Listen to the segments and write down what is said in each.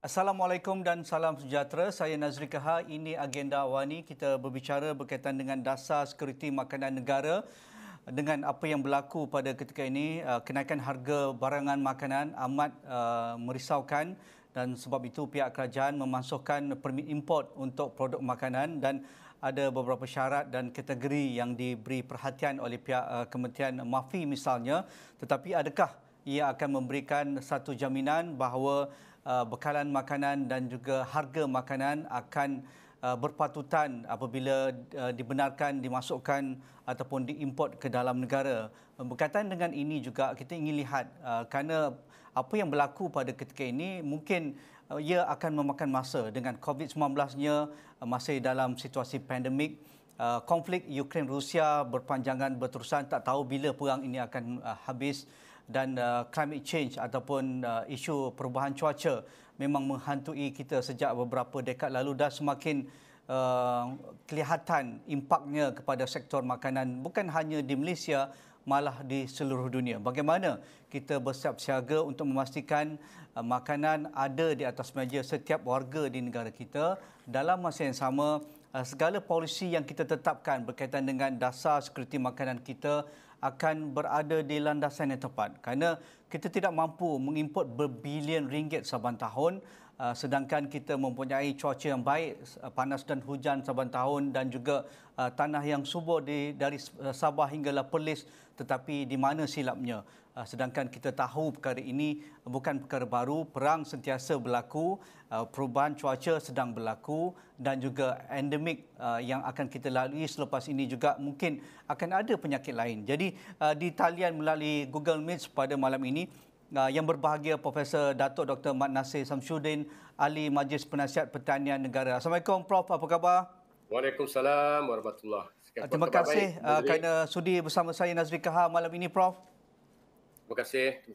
Assalamualaikum dan salam sejahtera. Saya Nazri Kahar. Ini agenda awal ini kita berbicara berkaitan dengan dasar sekuriti makanan negara dengan apa yang berlaku pada ketika ini. Kenaikan harga barangan makanan amat merisaukan dan sebab itu pihak kerajaan memasukkan permit import untuk produk makanan dan ada beberapa syarat dan kategori yang diberi perhatian oleh pihak Kementerian MAFI misalnya. Tetapi adakah ia akan memberikan satu jaminan bahawa bekalan makanan dan juga harga makanan akan berpatutan apabila dibenarkan dimasukkan ataupun diimport ke dalam negara. Berkaitan dengan ini juga kita ingin lihat kerana apa yang berlaku pada ketika ini mungkin ia akan memakan masa dengan COVID-19-nya masih dalam situasi pandemik. Konflik Ukraine-Rusia berpanjangan berterusan, tak tahu bila perang ini akan habis dan climate change ataupun isu perubahan cuaca memang menghantui kita sejak beberapa dekad lalu dan semakin kelihatan impaknya kepada sektor makanan bukan hanya di Malaysia malah di seluruh dunia. Bagaimana kita bersiap siaga untuk memastikan makanan ada di atas meja setiap warga di negara kita. Dalam masa yang sama, segala polisi yang kita tetapkan berkaitan dengan dasar sekuriti makanan kita akan berada di landasan yang tepat kerana kita tidak mampu mengimport berbilion ringgit saban tahun sedangkan kita mempunyai cuaca yang baik, panas dan hujan saban tahun dan juga tanah yang subur dari Sabah hinggalah Perlis, tetapi di mana silapnya? Sedangkan kita tahu perkara ini bukan perkara baru, perang sentiasa berlaku, perubahan cuaca sedang berlaku dan juga endemik yang akan kita lalui selepas ini juga mungkin akan ada penyakit lain. Jadi di talian melalui Google Meet pada malam ini yang berbahagia Profesor Datuk Dr. Mat Nasir Samsudin, Ahli Majlis Penasihat Pertanian Negara. Assalamualaikum Prof, apa khabar? Waalaikumsalam warahmatullahi wabarakatuh. Terima kasih kerana sudi bersama saya Nazri Kahar malam ini Prof. Terima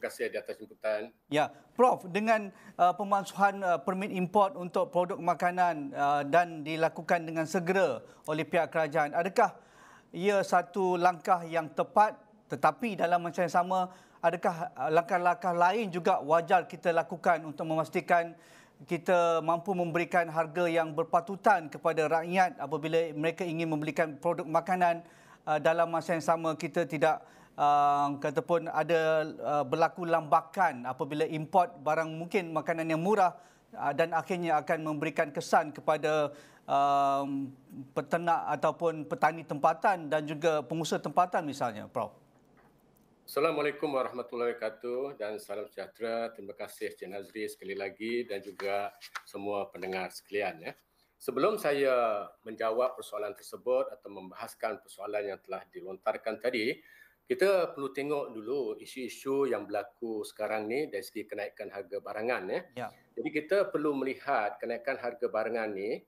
kasih di atas jemputan. Ya, Prof, dengan pemansuhan permit import untuk produk makanan dan dilakukan dengan segera oleh pihak kerajaan, adakah ia satu langkah yang tepat tetapi dalam masa yang sama adakah langkah-langkah lain juga wajar kita lakukan untuk memastikan kita mampu memberikan harga yang berpatutan kepada rakyat apabila mereka ingin membelikan produk makanan dalam masa yang sama kita tidak kataupun ada berlaku lambakan apabila import barang mungkin makanan yang murah dan akhirnya akan memberikan kesan kepada peternak ataupun petani tempatan dan juga pengusaha tempatan misalnya, Prof. Assalamualaikum warahmatullahi wabarakatuh dan salam sejahtera. Terima kasih Cik Nazri sekali lagi dan juga semua pendengar sekalian. Sebelum saya menjawab persoalan tersebut atau membahaskan persoalan yang telah dilontarkan tadi, kita perlu tengok dulu isu-isu yang berlaku sekarang ni dari segi kenaikan harga barangan. Ya. Jadi kita perlu melihat kenaikan harga barangan ni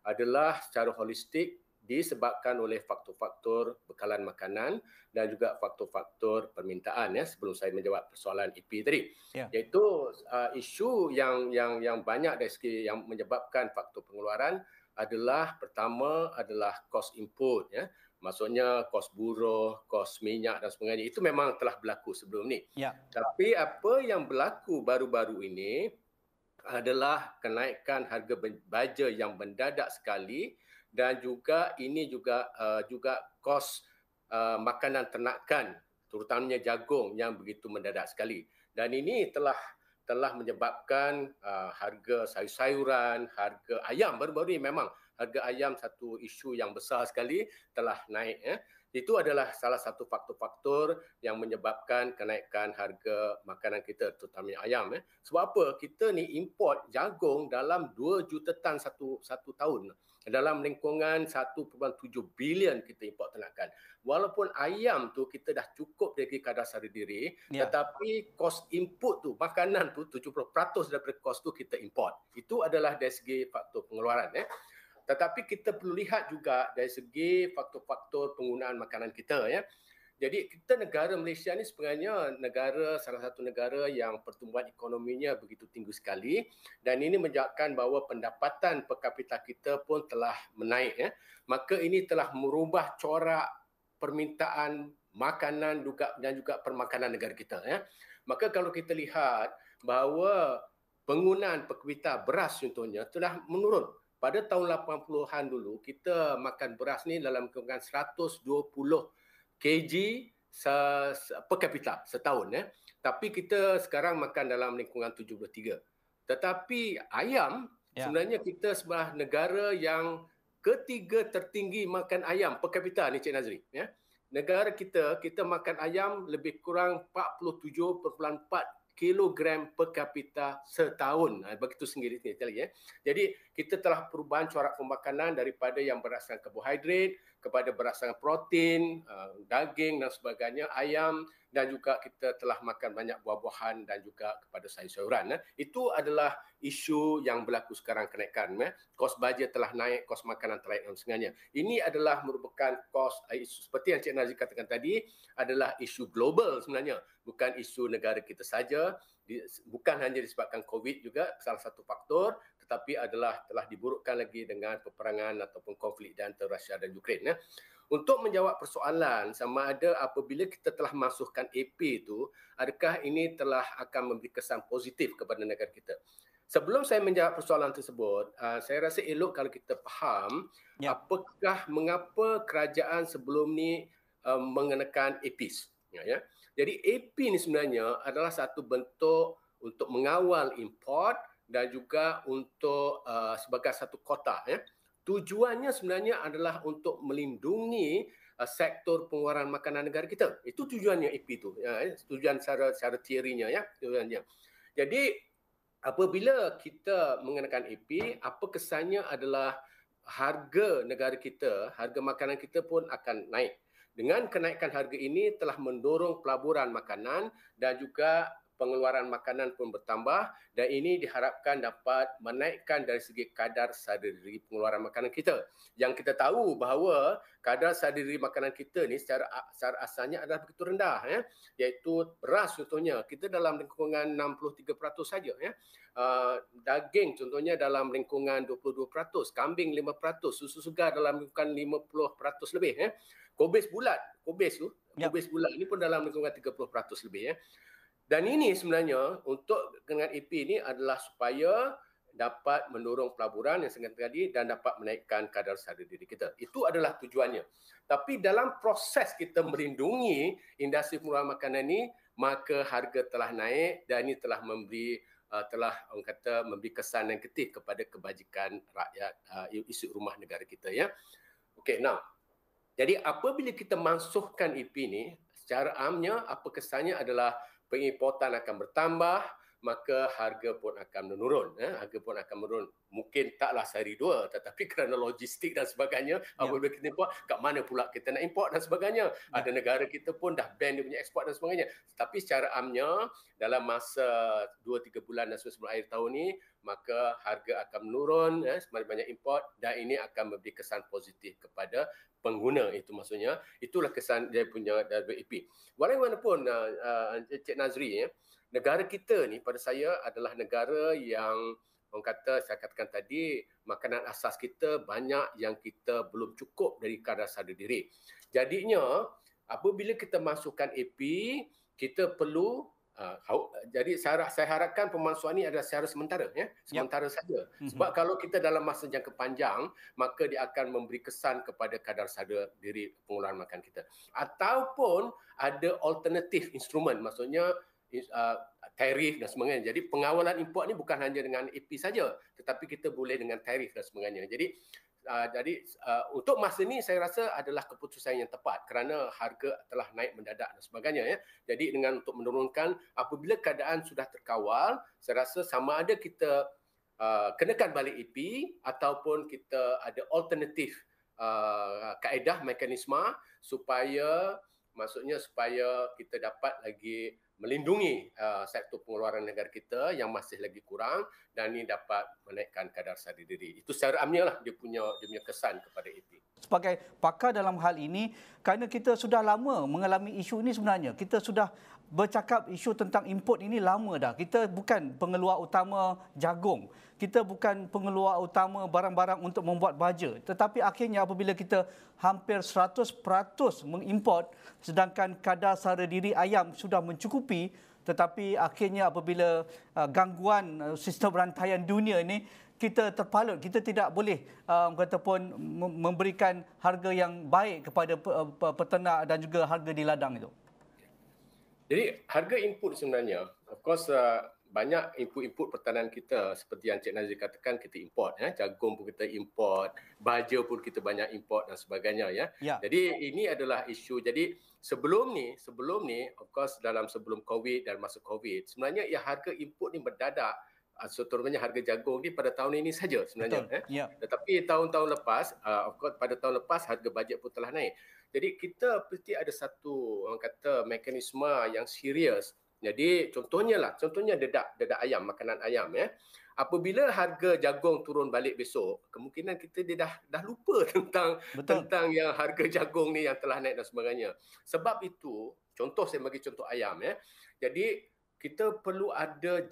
adalah secara holistik disebabkan oleh faktor-faktor bekalan makanan dan juga faktor-faktor permintaan sebelum saya menjawab persoalan EP tadi. Ya. Iaitu isu yang banyak dari segi yang menyebabkan faktor pengeluaran adalah pertama adalah kos input Maksudnya kos buruh, kos minyak dan sebagainya itu memang telah berlaku sebelum ni. Ya. Tapi apa yang berlaku baru-baru ini adalah kenaikan harga baja yang mendadak sekali dan juga ini juga kos makanan ternakan terutamanya jagung yang begitu mendadak sekali. Dan ini telah menyebabkan harga sayur-sayuran, harga ayam baru-baru ini memang harga ayam satu isu yang besar sekali telah naik. Itu adalah salah satu faktor-faktor yang menyebabkan kenaikan harga makanan kita terutamanya ayam. Sebab apa? Kita ni import jagung dalam 2 juta tan satu tahun. Dalam lingkungan 1.7 bilion kita import ternakan. Walaupun ayam tu kita dah cukup dari kadar sehari diri, tetapi kos input tu, makanan tu 70% daripada kos tu kita import. Itu adalah dari segi faktor pengeluaran. Tetapi kita perlu lihat juga dari segi faktor-faktor penggunaan makanan kita. Jadi kita negara Malaysia ni sebenarnya salah satu negara yang pertumbuhan ekonominya begitu tinggi sekali dan ini menunjukkan bahawa pendapatan per kapita kita pun telah menaik. Maka ini telah merubah corak permintaan makanan dan juga permakanan negara kita. Maka kalau kita lihat bahawa penggunaan per kapita beras contohnya telah menurun. Pada tahun 80-an dulu, kita makan beras ni dalam kurungan 120 kg per kapita setahun. Tapi kita sekarang makan dalam lingkungan 73. Tetapi ayam, sebenarnya kita sebuah negara yang ketiga tertinggi makan ayam per kapita ni Cik Nazri. Negara kita makan ayam lebih kurang 47.4 kilogram per kapita setahun. Begitu sendiri lagi. Jadi kita telah perubahan corak pemakanan daripada yang berdasarkan karbohidrat kepada berdasarkan protein, daging dan sebagainya, ayam, dan juga kita telah makan banyak buah-buahan dan juga kepada sayur-sayuran. Itu adalah isu yang berlaku sekarang kenaikan. Kos baja telah naik, kos makanan telah naik dan sebagainya. Ini adalah merupakan kos isu seperti yang Cik Nazri katakan tadi, adalah isu global sebenarnya, bukan isu negara kita saja, bukan hanya disebabkan COVID juga salah satu faktor, tetapi adalah telah diburukkan lagi dengan peperangan ataupun konflik di antara Rusia dan Ukraine. Untuk menjawab persoalan sama ada apabila kita telah masukkan AP itu, adakah ini telah akan memberi kesan positif kepada negara kita? Sebelum saya menjawab persoalan tersebut, saya rasa elok kalau kita faham mengapa kerajaan sebelum ni mengenakan APs. Jadi AP ni sebenarnya adalah satu bentuk untuk mengawal import dan juga untuk sebagai satu kota. Tujuannya sebenarnya adalah untuk melindungi sektor pengeluaran makanan negara kita. Itu tujuannya AP itu. Tujuan secara teorinya tujuannya. Jadi apabila kita mengenakan AP, apa kesannya adalah harga negara kita, harga makanan kita pun akan naik. Dengan kenaikan harga ini telah mendorong pelaburan makanan dan juga pengeluaran makanan pun bertambah, dan ini diharapkan dapat menaikkan dari segi kadar sadar diri pengeluaran makanan kita. Yang kita tahu bahawa kadar sadar diri makanan kita ni secara asalnya adalah begitu rendah, iaitu beras contohnya kita dalam lingkungan 63% saja, daging contohnya dalam lingkungan 22%, kambing 5%, susu segar dalam lingkungan 50% lebih, Kobis bulat ini pun dalam lingkungan 30% lebih. Dan ini sebenarnya untuk dengan AP ini adalah supaya dapat mendorong pelaburan yang sangat tadi dan dapat menaikkan kadar sadar diri kita. Itu adalah tujuannya. Tapi dalam proses kita melindungi industri pengeluaran makanan ini, maka harga telah naik dan ini telah memberi kesan negatif kepada kebajikan rakyat isi rumah negara kita. Okey, now. Jadi apabila kita masukkan AP ini, secara amnya apa kesannya adalah pengimportan akan bertambah, maka harga pun akan menurun. Harga pun akan menurun. Mungkin taklah sehari dua, tetapi kerana logistik dan sebagainya, apabila kita import, kat mana pula kita nak import dan sebagainya. Ada negara kita pun dah ban dia punya ekspor dan sebagainya. Tapi secara amnya, dalam masa 2-3 bulan dan sebelum akhir tahun ni, maka harga akan menurun, semakin banyak import, dan ini akan memberi kesan positif kepada pengguna. Itu maksudnya, itulah kesan dia punya WAP. Walaupun Cik Nazri, negara kita ni pada saya adalah negara yang saya katakan tadi, makanan asas kita banyak yang kita belum cukup dari kadar sadar diri. Jadinya apabila kita masukkan AP, kita perlu jadi saya harapkan pemalsuan ini adalah secara sementara, sementara saja. Sebab kalau kita dalam masa jangka panjang, maka dia akan memberi kesan kepada kadar sadar diri pengeluaran makan kita. Ataupun ada alternatif instrumen, maksudnya tarif dan sebagainya. Jadi pengawalan import ni bukan hanya dengan AP saja, tetapi kita boleh dengan tarif dan sebagainya. Jadi untuk masa ni saya rasa adalah keputusan yang tepat kerana harga telah naik mendadak dan sebagainya. Jadi dengan untuk menurunkan, apabila keadaan sudah terkawal, saya rasa sama ada kita kenakan balik AP ataupun kita ada alternatif kaedah mekanisme supaya kita dapat lagi melindungi sektor pengeluaran negara kita yang masih lagi kurang, dan ini dapat menaikkan kadar sadar diri. Itu secara amnya lah dia punya kesan kepada AP. Sebagai pakar dalam hal ini, kerana kita sudah lama mengalami isu ini sebenarnya, kita sudah bercakap isu tentang import ini lama dah. Kita bukan pengeluar utama jagung. Kita bukan pengeluar utama barang-barang untuk membuat baja. Tetapi akhirnya apabila kita hampir 100% mengimport, sedangkan kadar sadar diri ayam sudah mencukupi, Tetapi akhirnya apabila gangguan sistem rantaian dunia ini, kita terpalut, kita tidak boleh kata pun memberikan harga yang baik kepada peternak dan juga harga di ladang itu. Jadi harga input sebenarnya, of course banyak input-input pertanian kita seperti yang Cik Nazri katakan, kita import, jagung pun kita import, baja pun kita banyak import dan sebagainya, ya. Ya. Jadi ini adalah isu. Jadi sebelum ni of course sebelum COVID dan masa COVID, sebenarnya harga input ni mendadak. Terutamanya harga jagung ni pada tahun ini saja sebenarnya. Ya. Tetapi tahun-tahun lepas, of course pada tahun lepas harga bajet pun telah naik. Jadi kita mesti ada satu orang kata mekanisme yang serius. Jadi contohnya dedak ayam, makanan ayam, ya. Apabila harga jagung turun balik besok, kemungkinan kita dah lupa tentang yang harga jagung ni yang telah naik dan sebagainya. Sebab itu, saya bagi contoh ayam, ya. Jadi kita perlu ada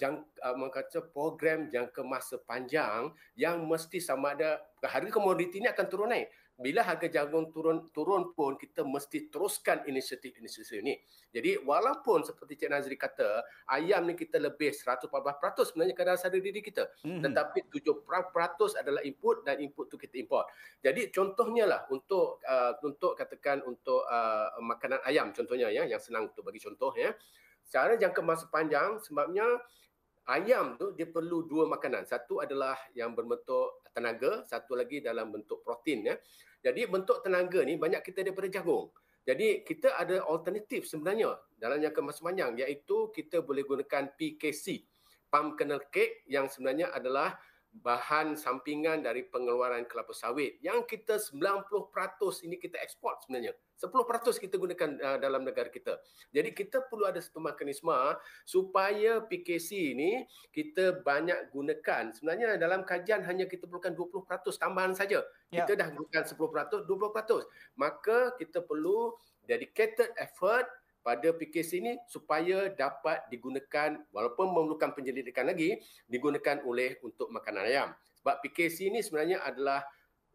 program jangka masa panjang yang mesti sama ada harga komoditi ini akan turun naik. Bila harga jagung turun pun kita mesti teruskan inisiatif ini. Jadi walaupun seperti Cik Nazri kata, ayam ni kita lebih 114% sebenarnya kadar sadar diri kita. Tetapi 7% adalah input dan input tu kita import. Jadi contohnya lah untuk katakan untuk makanan ayam contohnya, ya, yang senang untuk bagi contoh, ya. Secara jangka masa panjang sebabnya ayam tu dia perlu dua makanan. Satu adalah yang berbentuk tenaga, satu lagi dalam bentuk protein, ya. Jadi bentuk tenaga ni banyak kita daripada jagung. Jadi kita ada alternatif sebenarnya dalam jangka masa panjang, iaitu kita boleh gunakan PKC, palm kernel cake, yang sebenarnya adalah bahan sampingan dari pengeluaran kelapa sawit yang kita 90% ini kita ekspor sebenarnya. 10% kita gunakan dalam negara kita. Jadi kita perlu ada satu mekanisme supaya PKC ini kita banyak gunakan. Sebenarnya dalam kajian hanya kita perlukan 20% tambahan saja. Ya. Kita dah gunakan 10%, 20%. Maka kita perlu dedicated effort pada PKC ini supaya dapat digunakan, walaupun memerlukan penyelidikan lagi, digunakan untuk makanan ayam. Sebab PKC ini sebenarnya adalah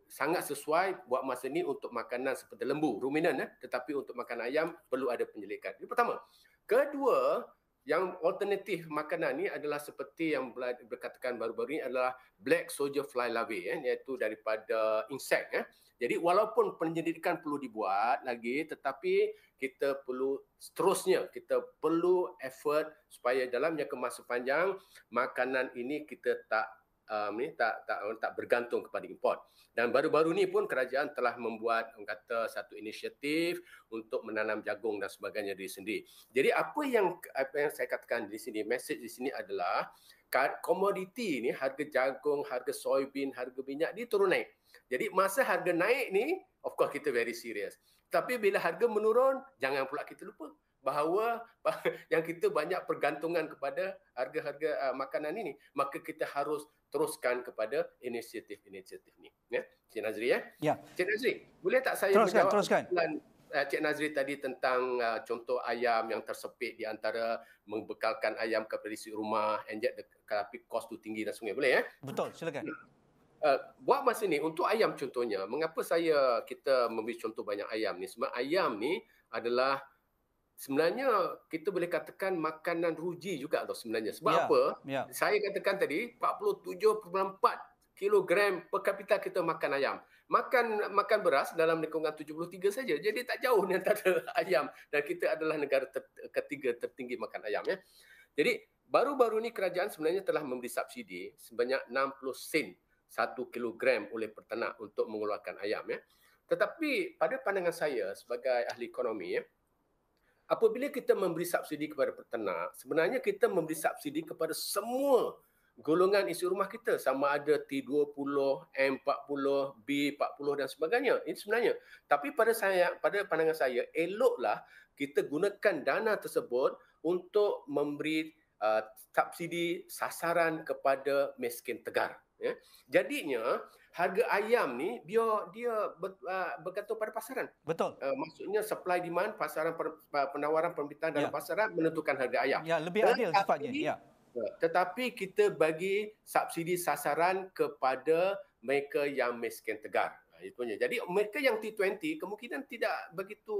sangat sesuai buat masa ini untuk makanan seperti lembu, ruminan, tetapi untuk makanan ayam perlu ada penyelidikan. Ini pertama. Kedua, yang alternatif makanan ini adalah seperti yang berkatakan baru-baru ini adalah black soldier fly larvae, iaitu daripada insek. Jadi walaupun penyelidikan perlu dibuat lagi, tetapi kita perlu seterusnya, kita perlu effort supaya dalam jangka masa panjang makanan ini kita tak bergantung kepada import. Dan baru-baru ni pun kerajaan telah membuat satu inisiatif untuk menanam jagung dan sebagainya di sendiri. Jadi apa yang saya katakan di sini, message di sini adalah komoditi ni, harga jagung, harga soybean, harga minyak dia turun naik. Jadi masa harga naik ni, of course kita very serious. Tapi bila harga menurun, jangan pula kita lupa bahawa yang kita banyak pergantungan kepada harga-harga makanan ini, maka kita harus teruskan kepada inisiatif-inisiatif ni. Ya, Cik Nazri, ya. Ya. Cik Nazri, boleh tak saya teruskan. Cik Nazri tadi tentang contoh ayam yang tersepit di antara membekalkan ayam kepada isi rumah, tapi kos tu tinggi dan sebagainya. Boleh, ya? Betul, silakan. Buat masa ni untuk ayam contohnya, mengapa kita memberi contoh banyak ayam ni? Sebab ayam ni adalah sebenarnya kita boleh katakan makanan ruji juga tau sebenarnya. Sebab apa? Saya katakan tadi 47.4 kilogram per kapita kita makan ayam. Makan beras dalam lingkungan 73 saja. Jadi tak jauh ni antara ayam, dan kita adalah negara ketiga tertinggi makan ayam, ya. Jadi baru-baru ni kerajaan sebenarnya telah memberi subsidi sebanyak 60 sen 1 kilogram oleh peternak untuk mengeluarkan ayam, ya. Tetapi pada pandangan saya sebagai ahli ekonomi, ya, apabila kita memberi subsidi kepada peternak, sebenarnya kita memberi subsidi kepada semua golongan isi rumah kita, sama ada T20, M40, B40 dan sebagainya. Ini sebenarnya. Tapi pada pandangan saya, eloklah kita gunakan dana tersebut untuk memberi subsidi sasaran kepada miskin tegar. Ya. Jadinya harga ayam ni dia bergantung pada pasaran. Betul. Maksudnya supply demand, penawaran permintaan dalam pasaran menentukan harga ayam. Ya, lebih adil sifatnya. Ya. Tetapi kita bagi subsidi sasaran kepada mereka yang miskin tegar. Itunya. Jadi mereka yang T20 kemungkinan tidak begitu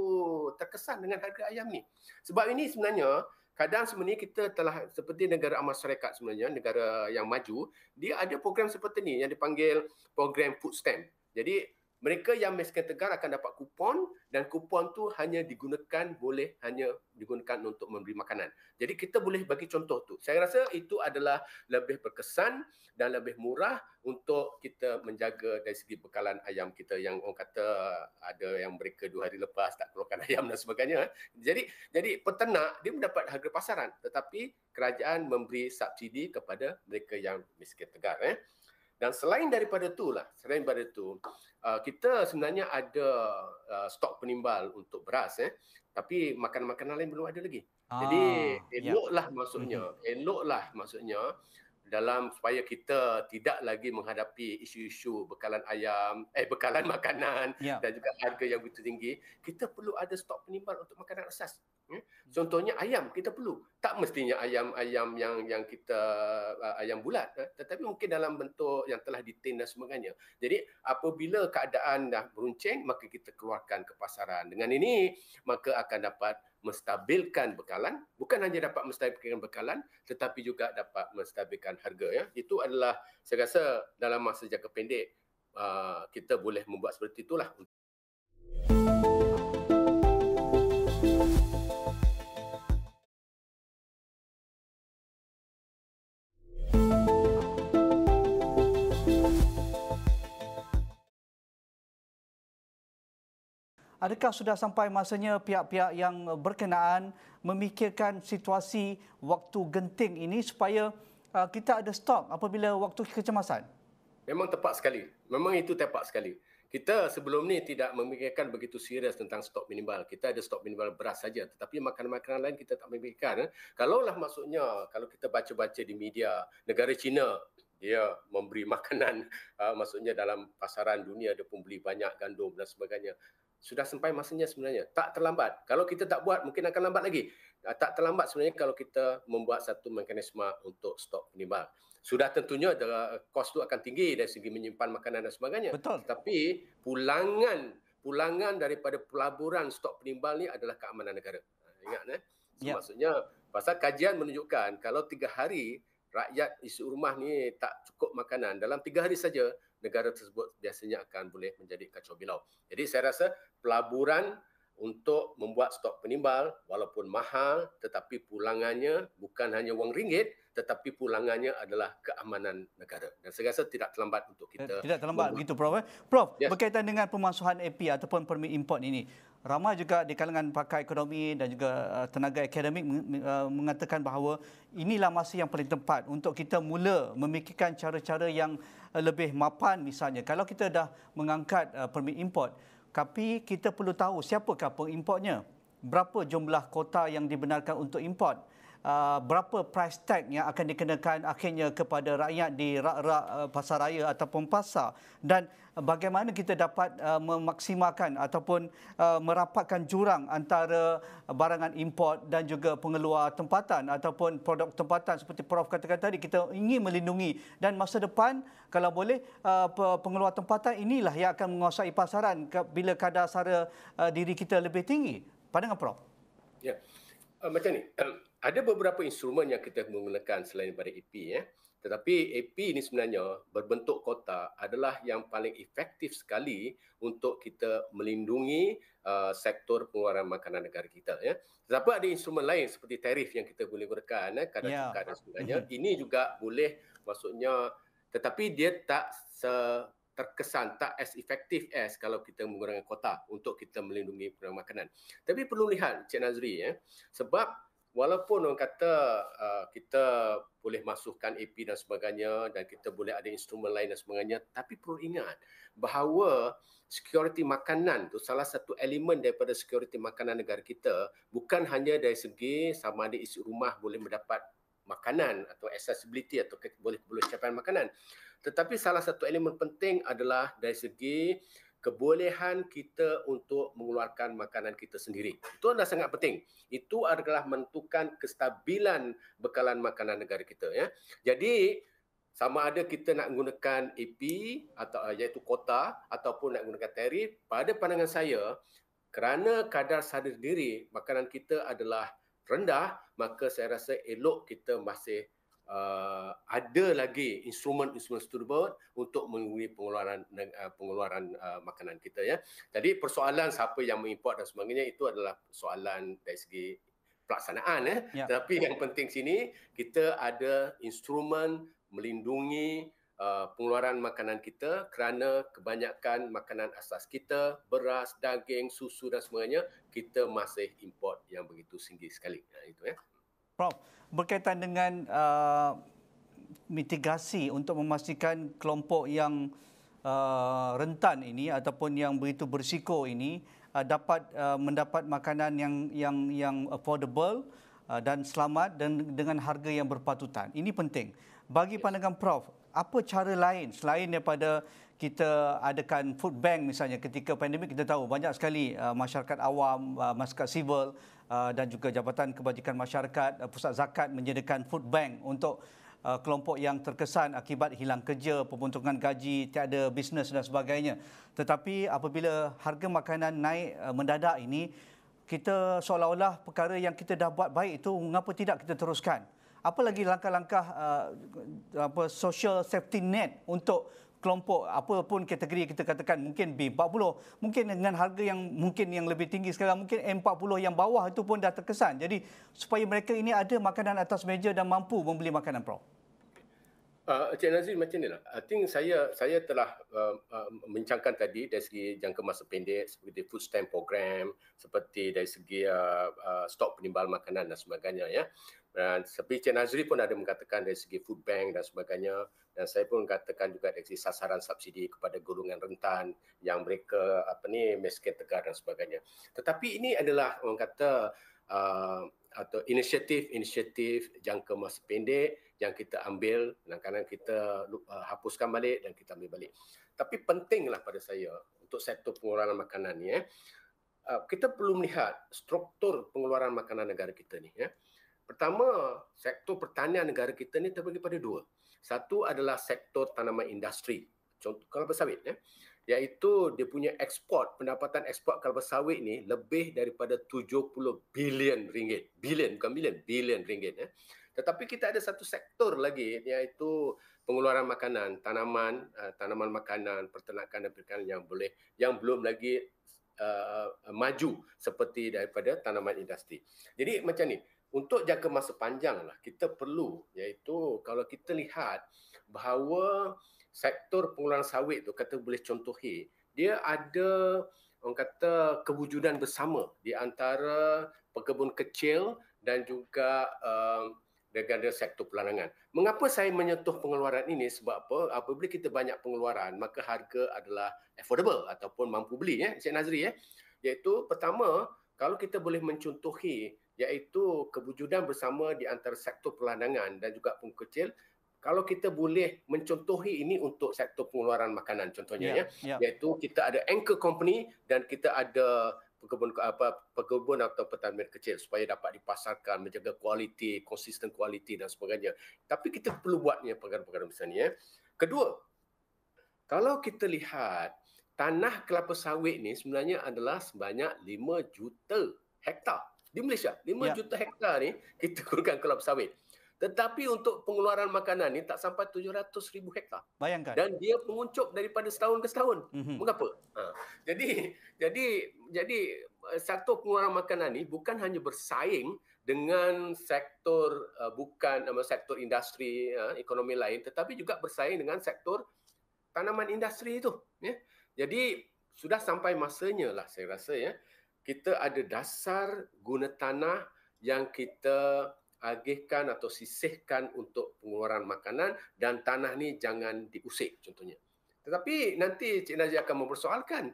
terkesan dengan harga ayam ni. Sebab ini sebenarnya Kadang sebenarnya kita telah seperti negara amal syarikat sebenarnya, negara yang maju, dia ada program seperti ni yang dipanggil program food stamp. Jadi mereka yang miskin tegar akan dapat kupon dan kupon tu boleh hanya digunakan untuk memberi makanan. Jadi kita boleh bagi contoh tu. Saya rasa itu adalah lebih berkesan dan lebih murah untuk kita menjaga dari segi bekalan ayam kita yang orang kata ada yang mereka 2 hari lepas tak keluarkan ayam dan sebagainya. Jadi peternak dia mendapat harga pasaran tetapi kerajaan memberi subsidi kepada mereka yang miskin tegar. Dan selain daripada tu, kita sebenarnya ada stok penimbal untuk beras, tapi makanan-makanan lain belum ada lagi. Jadi Ya. eloklah maksudnya dalam supaya kita tidak lagi menghadapi isu-isu bekalan bekalan makanan Ya. dan juga harga yang begitu tinggi, kita perlu ada stok penimbal untuk makanan asas. Contohnya ayam kita perlu. Tak mestinya ayam yang kita ayam bulat, tetapi mungkin dalam bentuk yang telah ditin dan sebagainya. Jadi apabila keadaan dah beruncing, maka kita keluarkan ke pasaran. Dengan ini maka akan dapat menstabilkan bekalan, bukan hanya dapat menstabilkan bekalan tetapi juga dapat menstabilkan harga. Itu adalah saya rasa dalam masa jangka pendek kita boleh membuat seperti itulah. Adakah sudah sampai masanya pihak-pihak yang berkenaan memikirkan situasi waktu genting ini supaya kita ada stok apabila waktu kecemasan? Memang tepat sekali. Memang itu tepat sekali. Kita sebelum ni tidak memikirkan begitu serius tentang stok minimal. Kita ada stok minimal beras saja, tetapi makanan-makanan lain kita tak memikirkan. Kalaulah maksudnya, kalau kita baca-baca di media, negara China dia memberi makanan, maksudnya dalam pasaran dunia dia pun beli banyak gandum dan sebagainya. Sudah sampai masanya sebenarnya. Tak terlambat. Kalau kita tak buat, mungkin akan lambat lagi. Tak terlambat sebenarnya kalau kita membuat satu mekanisme untuk stok minimal. Sudah tentunya kos itu akan tinggi dari segi menyimpan makanan dan sebagainya. Betul. Tetapi pulangan daripada pelaburan stok penimbal ni adalah keamanan negara. Ingat maksudnya pasal kajian menunjukkan kalau 3 hari rakyat isi rumah ni tak cukup makanan, dalam 3 hari saja negara tersebut biasanya akan boleh menjadi kacau bilau. Jadi saya rasa pelaburan untuk membuat stok penimbal walaupun mahal tetapi pulangannya bukan hanya wang ringgit tetapi pulangannya adalah keamanan negara. Dan saya rasa tidak terlambat untuk kita. Tidak terlambat begitu Prof. Prof, Yes. berkaitan dengan pemansuhan AP ataupun permit import ini, ramai juga di kalangan pakar ekonomi dan juga tenaga akademik mengatakan bahawa inilah masa yang paling tepat untuk kita mula memikirkan cara-cara yang lebih mapan. Misalnya kalau kita dah mengangkat permit import, tapi kita perlu tahu siapakah pengimportnya, berapa jumlah kota yang dibenarkan untuk import, berapa price tag yang akan dikenakan akhirnya kepada rakyat di rak-rak pasaraya ataupun pasar, dan bagaimana kita dapat memaksimalkan ataupun merapatkan jurang antara barangan import dan juga pengeluar tempatan ataupun produk tempatan seperti Prof katakan tadi. Kita ingin melindungi, dan masa depan kalau boleh pengeluar tempatan inilah yang akan menguasai pasaran bila kadar sara diri kita lebih tinggi. Pandangan Prof? Ya. Macam ni, ada beberapa instrumen yang kita menggunakan selain daripada AP. Tetapi AP ini sebenarnya berbentuk kota adalah yang paling efektif sekali untuk kita melindungi sektor pengeluaran makanan negara kita. Tetapi ada instrumen lain seperti tarif yang kita boleh gunakan, kadar cukai dan sebagainya. Ini juga boleh, maksudnya, tetapi dia tak terkesan, tak as efektif as kalau kita menggunakan kota untuk kita melindungi pengeluaran makanan. Tapi perlu lihat Cik Nazri, sebab walaupun orang kata kita boleh masukkan AP dan sebagainya dan kita boleh ada instrumen lain dan sebagainya, tapi perlu ingat bahawa security makanan tu salah satu elemen daripada security makanan negara kita, bukan hanya dari segi sama ada isi rumah boleh mendapat makanan atau accessibility atau boleh capai makanan, tetapi salah satu elemen penting adalah dari segi kebolehan kita untuk mengeluarkan makanan kita sendiri. Itu adalah sangat penting. Itu adalah menentukan kestabilan bekalan makanan negara kita. Jadi sama ada kita nak menggunakan AP atau iaitu kota ataupun nak menggunakan tarif, pada pandangan saya, kerana kadar sara diri makanan kita adalah rendah, maka saya rasa elok kita masih ada lagi instrumen-instrumen tersebut untuk mengurangi pengeluaran makanan kita ya. Jadi persoalan siapa yang mengimport dan sebagainya itu adalah soalan dari segi pelaksanaan ya. Tetapi yang penting sini kita ada instrumen melindungi pengeluaran makanan kita kerana kebanyakan makanan asas kita, beras, daging, susu dan sebagainya, kita masih import yang begitu tinggi sekali. Itu ya. Prof, berkaitan dengan mitigasi untuk memastikan kelompok yang rentan ini ataupun yang begitu berisiko ini dapat mendapat makanan yang affordable dan selamat dan dengan harga yang berpatutan. Ini penting. Bagi pandangan Prof, apa cara lain selain daripada kita adakan food bank misalnya ketika pandemik, kita tahu banyak sekali masyarakat awam, masyarakat sivil dan juga Jabatan Kebajikan Masyarakat, Pusat Zakat menyediakan food bank untuk kelompok yang terkesan akibat hilang kerja, pemotongan gaji, tiada bisnes dan sebagainya. Tetapi apabila harga makanan naik mendadak ini, kita seolah-olah perkara yang kita dah buat baik itu, mengapa tidak kita teruskan? Apa lagi langkah-langkah social safety net untuk kelompok apapun kategori kita katakan, mungkin B40, mungkin dengan harga yang mungkin yang lebih tinggi sekarang, mungkin M40 yang bawah itu pun dah terkesan. Jadi supaya mereka ini ada makanan atas meja dan mampu membeli makanan, Prof. Encik Nazri macam ni lah. I think saya telah membincangkan tadi dari segi jangka masa pendek seperti food stamp program, seperti dari segi stok penimbal makanan dan sebagainya ya. Dan seperti Encik Nazri pun ada mengatakan dari segi food bank dan sebagainya, dan saya pun katakan juga dari segi sasaran subsidi kepada golongan rentan yang mereka miskin tegar dan sebagainya. Tetapi ini adalah orang kata atau inisiatif jangka masa pendek yang kita ambil, kadang-kadang kita hapuskan balik dan kita ambil balik. Tapi pentinglah pada saya untuk sektor pengeluaran makanan ni kita perlu melihat struktur pengeluaran makanan negara kita ni ya. Pertama, sektor pertanian negara kita ni terbagi pada dua. Satu adalah sektor tanaman industri, contoh kelapa sawit ya, iaitu dia punya pendapatan ekspor kelapa sawit ni lebih daripada 70 bilion ringgit. Bilion, bukan bilion, bilion ringgit ya. Tetapi kita ada satu sektor lagi, iaitu pengeluaran makanan, tanaman makanan, peternakan dan perikanan yang belum lagi maju seperti daripada tanaman industri. Jadi macam ni, untuk jangka masa panjang lah kita perlu, iaitu kalau kita lihat bahawa sektor pengeluaran sawit tu kata boleh contohi, dia ada orang kata kewujudan bersama di antara pekebun kecil dan juga dengan sektor perladangan. Mengapa saya menyentuh pengeluaran ini? Sebab apa? Apabila kita banyak pengeluaran, maka harga adalah affordable ataupun mampu beli ya, Encik Nazri ya. Iaitu pertama, kalau kita boleh mencontohi iaitu kewujudan bersama di antara sektor perladangan dan juga pengumpulan kecil, kalau kita boleh mencontohi ini untuk sektor pengeluaran makanan contohnya iaitu kita ada anchor company dan kita ada pekebun atau petani kecil supaya dapat dipasarkan, menjaga kualiti, konsisten kualiti dan sebagainya. Tapi kita perlu buatnya perkara-perkara macam ni ya. Kedua, kalau kita lihat tanah kelapa sawit ni sebenarnya adalah sebanyak 5 juta hektar di Malaysia. 5 juta hektar ni kita gunakan kelapa sawit. Tetapi untuk pengeluaran makanan ni tak sampai 700,000 hektar. Bayangkan. Dan dia menguncup daripada setahun ke setahun. Mengapa? Jadi sektor pengeluaran makanan ni bukan hanya bersaing dengan sektor sektor industri ekonomi lain, tetapi juga bersaing dengan sektor tanaman industri itu ya. Jadi sudah sampai masanya lah saya rasa ya, kita ada dasar guna tanah yang kita agihkan atau sisihkan untuk pengeluaran makanan dan tanah ni jangan diusik contohnya. Tetapi nanti Cik Nazri akan mempersoalkan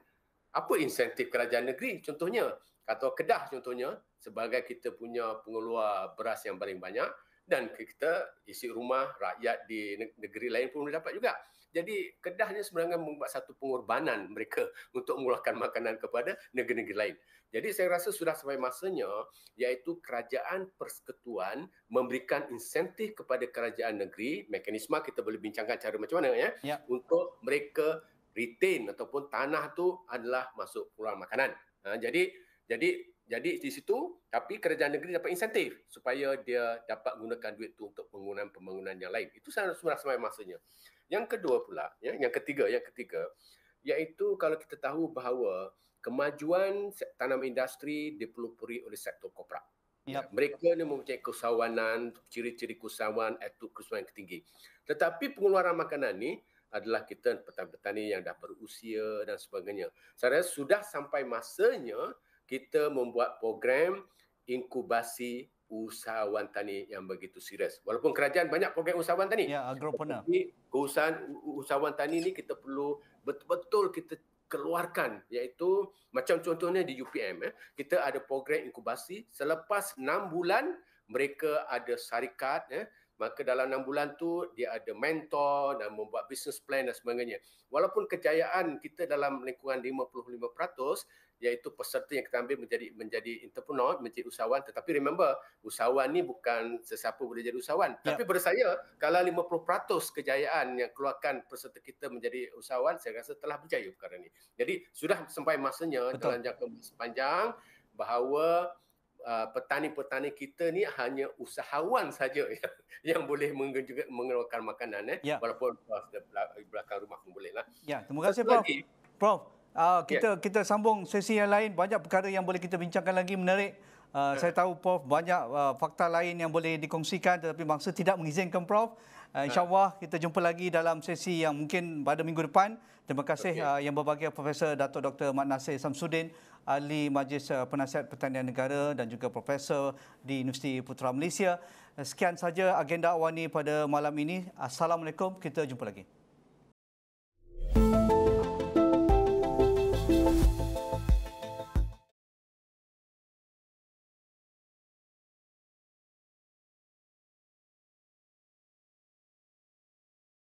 apa insentif kerajaan negeri contohnya, atau Kedah contohnya sebagai kita punya pengeluar beras yang paling banyak dan kita isi rumah rakyat di negeri lain pun boleh dapat juga. Jadi Kedah ni sebenarnya membuat satu pengorbanan mereka untuk mengeluarkan makanan kepada negeri-negeri lain. Jadi saya rasa sudah sampai masanya iaitu kerajaan persekutuan memberikan insentif kepada kerajaan negeri, mekanisme kita boleh bincangkan cara macam mana ya, untuk mereka retain ataupun tanah tu adalah masuk pengeluaran makanan. Jadi Jadi di situ, tapi kerajaan negeri dapat insentif supaya dia dapat gunakan duit itu untuk pembangunan yang lain. Itu sudah sampai masanya. Yang kedua pula, ya, yang ketiga, iaitu kalau kita tahu bahawa kemajuan tanam industri dipelopori oleh sektor korporat. Ya, mereka ni mempunyai keusahawanan, ciri-ciri keusahawan, etuk keusahawan yang tinggi. Tetapi pengeluaran makanan ni adalah kita petani-petani yang dah berusia dan sebagainya. Saya rasa sudah sampai masanya kita membuat program inkubasi usahawan tani yang begitu serius. Walaupun kerajaan banyak program usahawan tani. Ya, agropreneur. Tapi usahawan tani ni kita perlu betul-betul kita keluarkan, iaitu macam contohnya di UPM, kita ada program inkubasi. Selepas 6 bulan mereka ada syarikat, maka dalam 6 bulan tu dia ada mentor dan membuat business plan dan sebagainya. Walaupun kejayaan kita dalam lingkungan 55%, iaitu peserta yang kita ambil menjadi entrepreneur, menjadi usahawan, tetapi remember, usahawan ni bukan sesiapa boleh jadi usahawan. Tapi pada saya, kalau 50% kejayaan yang keluarkan peserta kita menjadi usahawan, saya rasa telah berjaya perkara ni. Jadi sudah sampai masanya dalam jangka masa panjang bahawa petani-petani kita ni hanya usahawan saja yang boleh mengeluarkan makanan, walaupun di belakang rumah pun boleh lah. Ya, terima kasih Prof. Prof, kita sambung sesi yang lain. Banyak perkara yang boleh kita bincangkan lagi, menarik. Saya tahu Prof banyak fakta lain yang boleh dikongsikan, tetapi mangsa tidak mengizinkan Prof. InsyaAllah kita jumpa lagi dalam sesi yang mungkin pada minggu depan. Terima kasih yang berbahagia Profesor Dato' Dr. Mat Nasir Samsudin, Ahli Majlis Penasihat Pertanian Negara dan juga Profesor di Universiti Putra Malaysia. Sekian saja agenda Awani pada malam ini. Assalamualaikum, kita jumpa lagi.